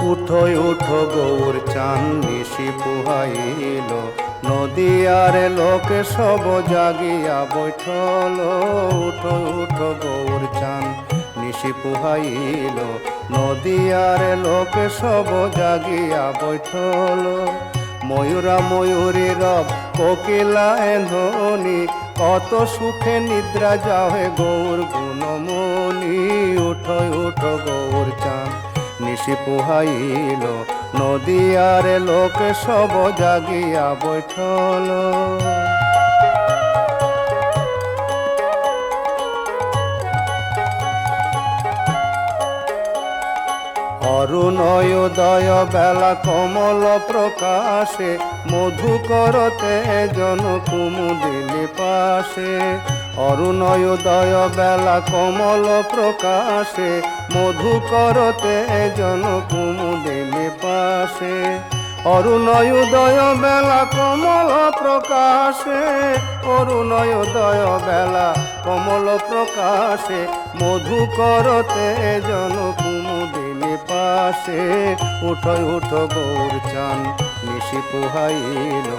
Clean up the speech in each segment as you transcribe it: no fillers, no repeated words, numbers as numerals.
উঠো উঠো গৌর চান নিশি পুহাইল, নদিয়ার লোক সব জাগিয়া বৈঠল। উঠো উঠো গৌর চান নিশি পুহাইল, নদিয়ার লোক সব জাগিয়া বৈঠল। ময়ূরা ময়ূরী রব কোকিলা ধ্বনি, কত সুখে নিদ্রা যাহে গৌর গুণমণি। উঠো উঠো গৌর চান নিশি পুহাইল, নদিয়ার লোক সব জাগিয়া বৈঠল। অরুণোদয় বেলা কমল প্রকাশে, মধুকরতে জন কুমুদিনী পাশে। অরুণোদয় বেলা কমল প্রকাশে, মধুকরতে জন কুমুদিনী পাশে। অরুণোদয় বেলা কমল প্রকাশে, অরুণোদয় বেলা কমল প্রকাশে, মধুকরতে জন কুমুদিনী পাশে। উঠো উঠো গৌর চান নিশি পুহাইল,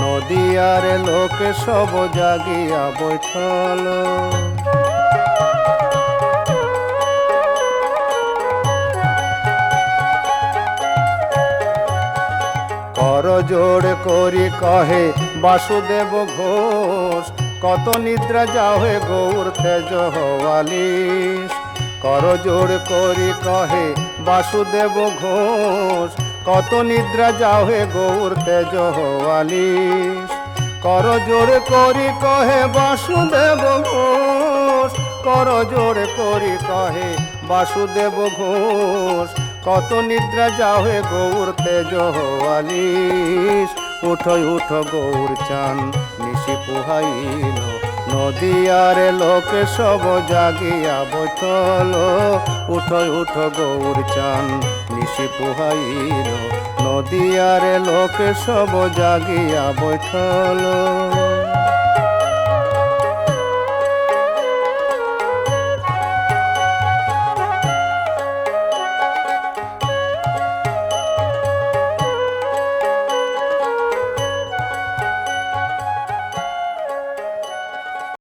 নদিয়ার লোক সব জাগিয়া বৈঠল। করজোড় করি কহে বাসুদেব ঘোষ, কত নিদ্রা যাহে গৌর তেজ হওয়ালিস। করজোড় করি কহে বাসুদেব ঘোষ, কত নিদ্রা যাহে গৌর তেজ হওয়ালিস। করজোড় করি কহে বাসুদেব ঘোষ, করজোড় করি কহে বাসুদেব ঘোষ, কত নিদ্রা যাহে গৌর তেজ হওয়ালিস। উঠো উঠো গৌর চান নিশি পুহাইল, নদিয়ার লোক সব জাগিয়া বৈঠল। উঠো উঠো গৌর চান নিশি পুহাইল, নদিয়ার লোক সব জাগিয়া বৈঠল।